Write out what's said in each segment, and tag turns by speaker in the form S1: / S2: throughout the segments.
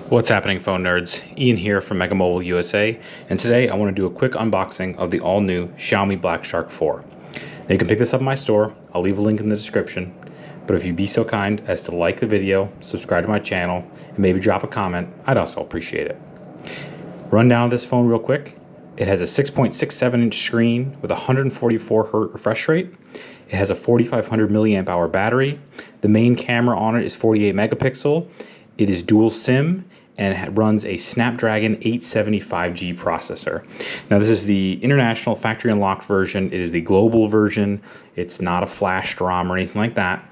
S1: What's happening, phone nerds? Ian here from Mega Mobile USA, and today I want to do a quick unboxing of the all-new Xiaomi Black Shark 4. Now you can pick this up in my store. I'll leave a link in the description, but if you'd be so kind as to like the video, subscribe to my channel, and maybe drop a comment, I'd also appreciate it. Run down this phone real quick. It has a 6.67-inch screen with a 144 Hz refresh rate. It has a 4500 milliamp hour battery. The main camera on it is 48 megapixel. It is dual SIM and it runs a Snapdragon 875G processor. Now this is the international factory unlocked version. It is the global version. It's not a flashed ROM or anything like that.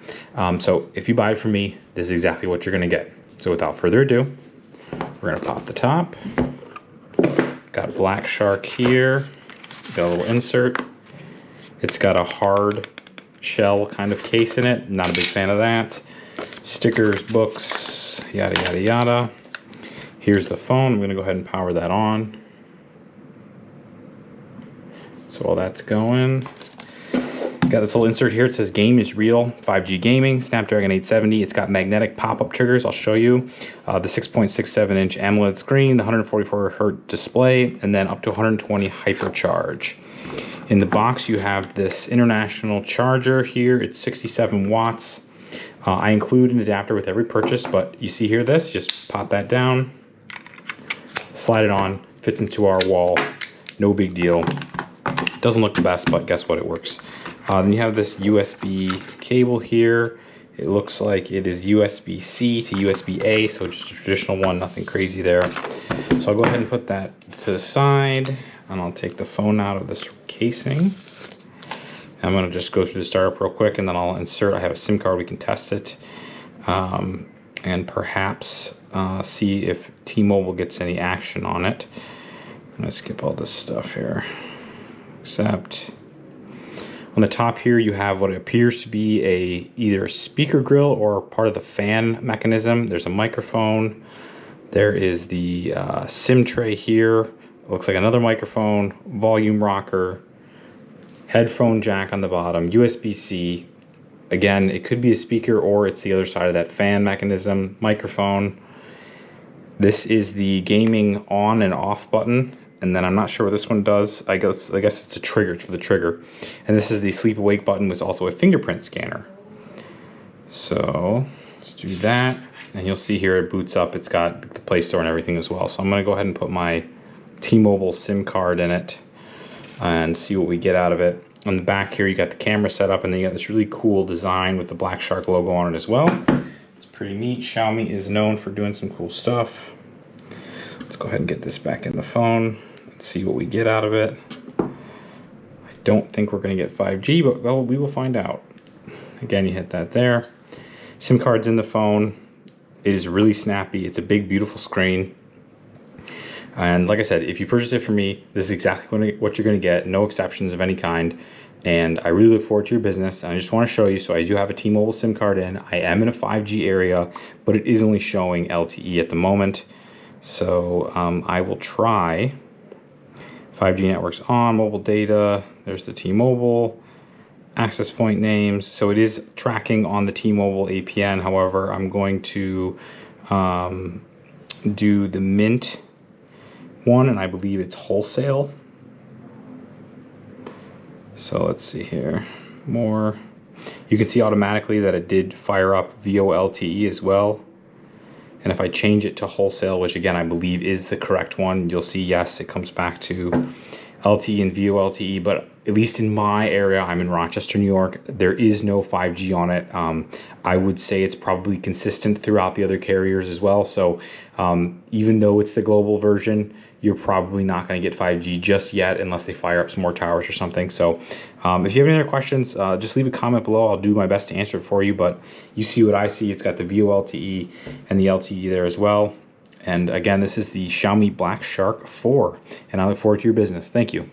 S1: So if you buy it from me, this is exactly what you're gonna get. So without further ado, we're gonna pop the top. Got a Black Shark here. Got a little insert. It's got a hard shell kind of case in it. Not a big fan of that. Stickers, books, yada yada yada. Here's the phone. I'm gonna go ahead and power that on. So while that's going, got this little insert here. It says game is real, 5G gaming, Snapdragon 870. It's got magnetic pop-up triggers. I'll show you. The 6.67-inch AMOLED screen, the 144 Hz display, and then up to 120 hypercharge. In the box, you have this international charger here. It's 67 watts. I include an adapter with every purchase, but you see here this, just pop that down, slide it on, fits into our wall, no big deal. Doesn't look the best, but guess what, it works. Then you have this USB cable here. It looks like it is USB-C to USB-A, so just a traditional one, nothing crazy there. So I'll go ahead and put that to the side, and I'll take the phone out of this casing. I'm going to just go through the startup real quick, and then I'll insert. I have a SIM card, we can test it, and perhaps see if T-Mobile gets any action on it. I'm going to skip all this stuff here. Except on the top here, you have what appears to be either a speaker grill or part of the fan mechanism. There's a microphone. There is the SIM tray here. It looks like another microphone, volume rocker, headphone jack on the bottom, USB-C. Again, it could be a speaker or it's the other side of that fan mechanism, microphone. This is the gaming on and off button. And then I'm not sure what this one does. I guess it's a trigger, it's for the trigger. And this is the sleep awake button with also a fingerprint scanner. So let's do that. And you'll see here it boots up. It's got the Play Store and everything as well. So I'm gonna go ahead and put my T-Mobile SIM card in it and see what we get out of it. On the back here, you got the camera set up, and then you got this really cool design with the Black Shark logo on it as well. It's pretty neat. Xiaomi is known for doing some cool stuff. Let's go ahead and get this back in the phone. Let's see what we get out of it. I don't think we're gonna get 5G, but well, we will find out. Again, you hit that there. SIM card's in the phone. It is really snappy. It's a big, beautiful screen. And like I said, if you purchase it from me, this is exactly what you're going to get, no exceptions of any kind. And I really look forward to your business. And I just want to show you, so I do have a T-Mobile SIM card in. I am in a 5G area, but it is only showing LTE at the moment. So I will try 5G networks on, mobile data. There's the T-Mobile access point names. So it is tracking on the T-Mobile APN. However, I'm going to do the Mint one, and I believe it's wholesale. So let's see here, more. You can see automatically that it did fire up VoLTE as well. And if I change it to wholesale, which again I believe is the correct one, you'll see yes, it comes back to LTE and VoLTE. But at least in my area, I'm in Rochester, New York, there is no 5G on it. I would say it's probably consistent throughout the other carriers as well. So even though it's the global version, you're probably not going to get 5G just yet unless they fire up some more towers or something. So if you have any other questions, just leave a comment below. I'll do my best to answer it for you, but you see what I see. It's got the VoLTE and the LTE there as well. And again, this is the Xiaomi Black Shark 4, and I look forward to your business. Thank you.